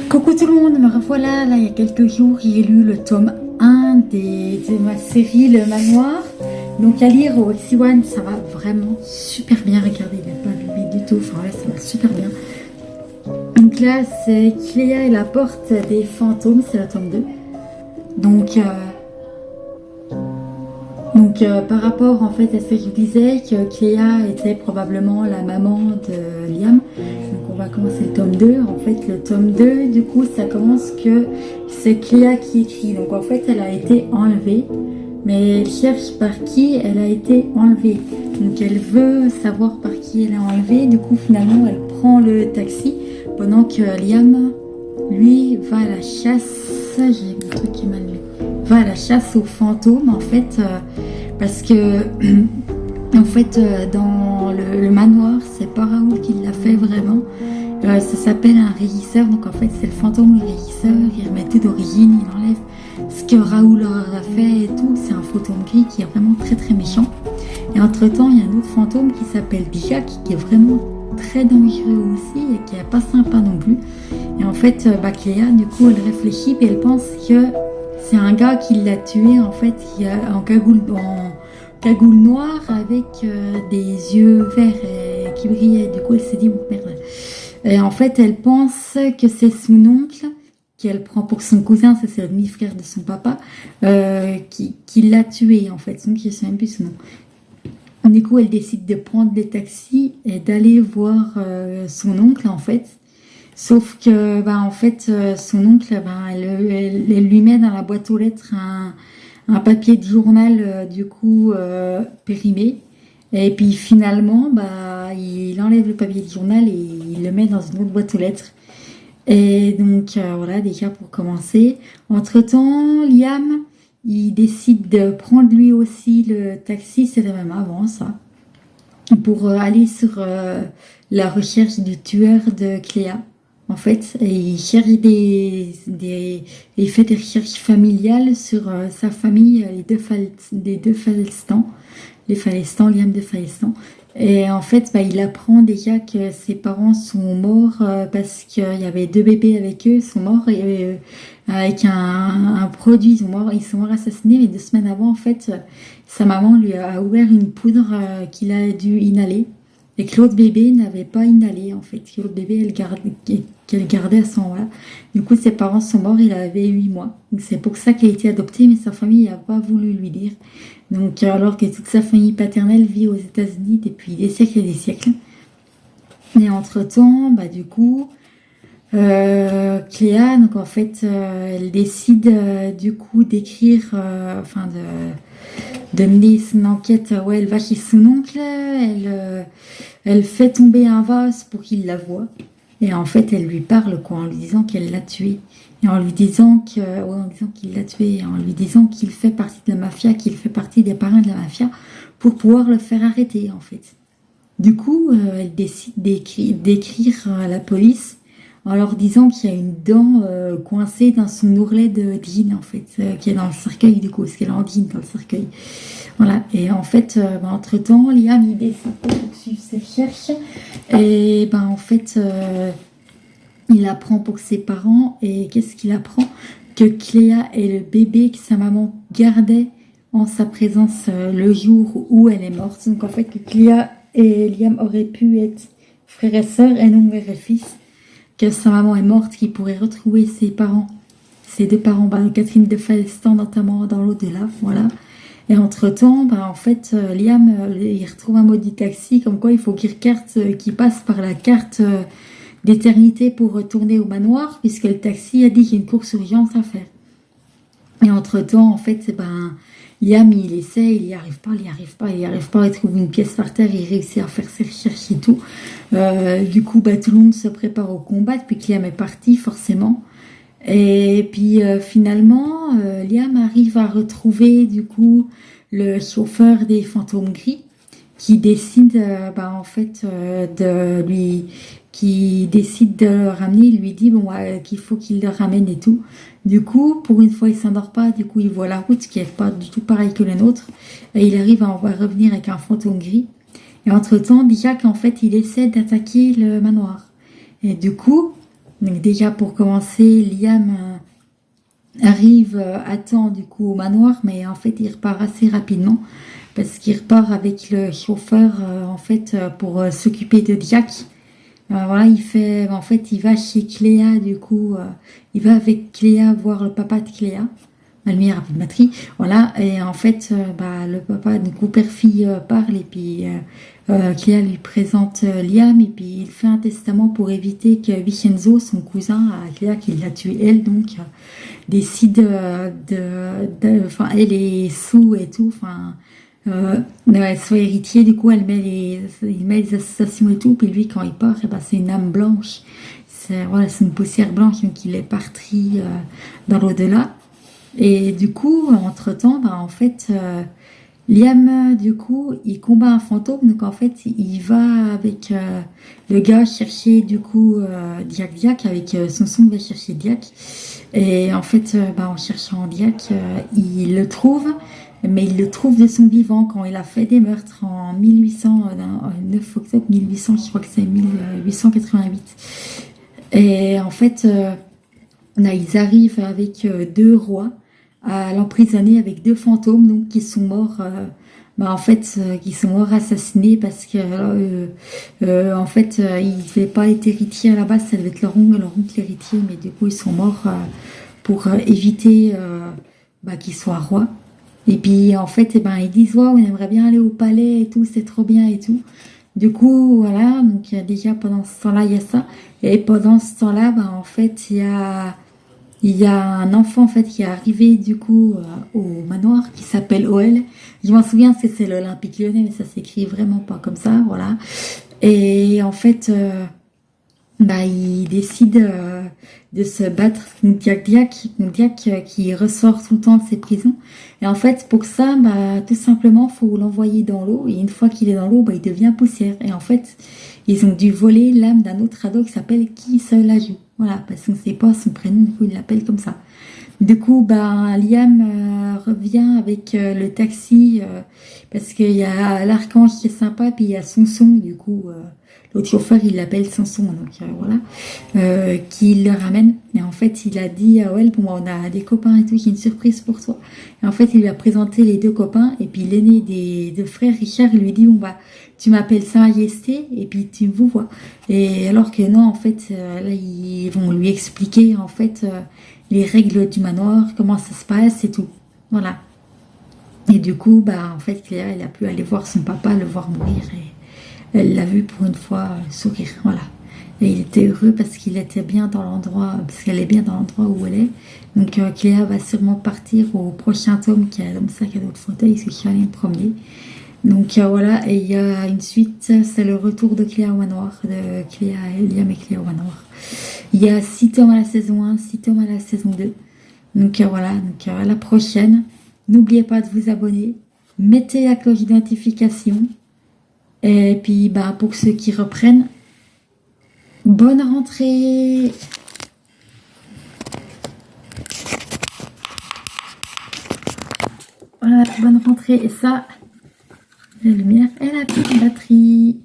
Coucou tout le monde, me revoilà, là il y a quelques jours j'ai lu le tome 1 de ma série Le Manoir. Donc à lire au X1, ça va vraiment super bien, regardez, il n'est pas abîmé du tout, enfin là ça va super bien. Donc là c'est Cléa et la porte des fantômes, c'est le tome 2. Donc par rapport en fait à ce que je vous disais, que Cléa était probablement la maman de Liam. Donc on va commencer le tome 2. En fait le tome 2 du coup ça commence que c'est Cléa qui écrit. Donc en fait elle a été enlevée, mais elle cherche par qui elle a été enlevée. Donc elle veut savoir par qui elle est enlevée. Du coup finalement elle prend le taxi pendant que Liam lui va à la chasse. J'ai un truc qui m'a lu. Va à la chasse aux fantômes en fait parce que en fait dans le manoir c'est pas Raoul qui l'a fait vraiment, ça s'appelle un régisseur, donc en fait c'est le fantôme le régisseur, il remet tout d'origine, il enlève ce que Raoul a fait et tout, c'est un fantôme gris qui est vraiment très très méchant. Et entre temps il y a un autre fantôme qui s'appelle Jack qui est vraiment très dangereux aussi et qui est pas sympa non plus. Et en fait Cléa du coup elle réfléchit et elle pense que c'est un gars qui l'a tué en fait, en cagoule noire avec des yeux verts qui brillaient. Du coup elle s'est dit bon merde. Et en fait elle pense que c'est son oncle qu'elle prend pour son cousin, c'est le demi-frère de son papa, qui l'a tué en fait. Donc je sais même plus son nom. Du coup elle décide de prendre des taxis et d'aller voir son oncle en fait. Sauf que, en fait, son oncle, elle lui met dans la boîte aux lettres un papier de journal, du coup, périmé. Et puis finalement, il enlève le papier de journal et il le met dans une autre boîte aux lettres. Et donc, voilà, déjà pour commencer. Entre-temps, Liam, il décide de prendre lui aussi le taxi, c'était même avant ça, pour aller sur la recherche du tueur de Cléa. En fait, il cherche il fait des recherches familiales sur sa famille, les deux Falestan, Liam de Falestan. Et en fait, il apprend déjà que ses parents sont morts parce qu'il y avait deux bébés avec eux, ils sont morts et, avec un produit, ils sont morts assassinés. Mais 2 semaines avant, en fait, sa maman lui a ouvert une poudre qu'il a dû inhaler. Et que l'autre bébé n'avait pas inhalé, en fait. Que l'autre bébé, qu'elle gardait à ce moment-là. Du coup, ses parents sont morts, il avait 8 mois. Donc, c'est pour ça qu'il a été adopté, mais sa famille n'a pas voulu lui dire. Donc, alors que toute sa famille paternelle vit aux États-Unis depuis des siècles et des siècles. Et entre-temps, du coup, Cléa, donc en fait, elle décide du coup d'écrire, de mener son enquête. Ouais, elle va chez son oncle, elle fait tomber un vase pour qu'il la voie. Et en fait, elle lui parle, en lui disant qu'elle l'a tué. Et en lui disant qu'il l'a tué, et en lui disant qu'il fait partie de la mafia, qu'il fait partie des parrains de la mafia, pour pouvoir le faire arrêter, en fait. Du coup, elle décide d'écrire à la police en leur disant qu'il y a une dent coincée dans son ourlet de jean, en fait, qui est dans le cercueil, du coup, parce qu'elle est en jean dans le cercueil. Voilà, et en fait, entre-temps, Liam, il décide de poursuivre ses recherches, et en fait, il apprend pour ses parents, et qu'est-ce qu'il apprend? Que Cléa est le bébé que sa maman gardait en sa présence le jour où elle est morte. Donc en fait, que Cléa et Liam auraient pu être frères et sœurs et non mère et fils. Que sa maman est morte, qu'il pourrait retrouver ses deux parents, Catherine de Falestan notamment dans l'au-delà, voilà. Et entre-temps, en fait, Liam, il retrouve un maudit taxi, comme quoi il faut qu'il passe par la carte d'éternité pour retourner au manoir, puisque le taxi a dit qu'il y a une course urgence à faire. Et entre-temps, en fait, Liam, il essaie, il n'y arrive pas, il trouve une pièce par terre, il réussit à faire ses recherches et tout. Du coup, tout le monde se prépare au combat, depuis que Liam est parti, forcément. Et puis, finalement, Liam arrive à retrouver, du coup, le chauffeur des fantômes gris, qui décide, qui décide de le ramener, il lui dit qu'il faut qu'il le ramène et tout. Du coup, pour une fois, il s'endort pas, du coup, il voit la route qui est pas du tout pareil que la nôtre, et il arrive à revenir avec un fantôme gris. Et entre-temps, Jack, en fait, il essaie d'attaquer le manoir. Et du coup, Donc déjà pour commencer, Liam arrive à temps du coup au manoir, mais en fait il repart assez rapidement parce qu'il repart avec le chauffeur en fait pour s'occuper de Jack. Voilà, en fait, il va chez Cléa, du coup, il va avec Cléa voir le papa de Cléa, ma lumière à plus de batterie, voilà, et en fait, le papa, du coup, père-fille parle, et puis Cléa lui présente Liam, et puis il fait un testament pour éviter que Vincenzo, son cousin, à Cléa, qui l'a tué elle, donc, décide enfin, elle est sous et tout, enfin, elle soit héritier, du coup, il met les associations et tout, puis lui, quand il part, c'est une âme blanche. Voilà, c'est une poussière blanche, donc il est parti dans l'au-delà. Et du coup, entre-temps, en fait, Liam, du coup, il combat un fantôme, donc en fait, il va avec le gars chercher, du coup, Diak, avec son il va chercher Diak. Et en fait, en cherchant Diak, il le trouve, mais il le trouve de son vivant quand il a fait des meurtres en 1800, 9 octobre 1800, je crois que c'est 1888. Et en fait, là, ils arrivent avec deux rois à l'emprisonner avec deux fantômes donc qui sont morts. Qui sont morts assassinés parce que en fait, ils ne devaient pas être héritiers à la base, ça devait être leur oncle héritier, mais du coup, ils sont morts pour éviter qu'ils soient rois. Et puis, en fait, ils disent, ouais, on aimerait bien aller au palais et tout, c'est trop bien et tout. Du coup, voilà, donc déjà pendant ce temps-là, il y a ça. Et pendant ce temps-là, en fait, il y a un enfant en fait qui est arrivé du coup au manoir qui s'appelle OL. Je m'en souviens parce que c'est l'Olympique Lyonnais, mais ça s'écrit vraiment pas comme ça, voilà. Et en fait, il décide de se battre contre Diak qui ressort tout le temps de ses prisons. Et en fait, pour ça, tout simplement, faut l'envoyer dans l'eau. Et une fois qu'il est dans l'eau, il devient poussière. Et en fait, ils ont dû voler l'âme d'un autre ado qui s'appelle Qui se la joue. Voilà, parce qu'on ne sait pas son prénom, du coup, il l'appelle comme ça. Du coup, Liam revient avec le taxi parce qu'il y a l'archange qui est sympa, puis il y a Sanson, du coup, l'autre chauffeur, il l'appelle Sanson, donc voilà, qui le ramène. Et en fait, il a dit, ouais, bon, on a des copains et tout, j'ai une surprise pour toi. Et en fait, il lui a présenté les deux copains, et puis l'aîné des deux frères, Richard, il lui dit, bon, tu m'appelles Sa Majesté, et puis tu me vois. Et alors que non, en fait, là, ils vont lui expliquer, en fait, les règles du manoir, comment ça se passe et tout. Voilà. Et du coup, en fait, Cléa, elle a pu aller voir son papa, le voir mourir, et elle l'a vu pour une fois sourire. Voilà. Et il était heureux parce qu'il était bien dans l'endroit, parce qu'elle est bien dans l'endroit où elle est. Donc Cléa va sûrement partir au prochain tome qui a comme ça, qui a d'autres fauteuils, parce que je suis allée me promener. Donc voilà, et il y a une suite, c'est le retour de Cléa au manoir, de Cléa et Liam et Cléa au manoir. Il y a 6 tomes à la saison 1, 6 tomes à la saison 2. Donc voilà, à la prochaine. N'oubliez pas de vous abonner. Mettez la cloche d'identification. Et puis pour ceux qui reprennent, bonne rentrée. Voilà, bonne rentrée. Et ça, la lumière, elle a plus de batterie.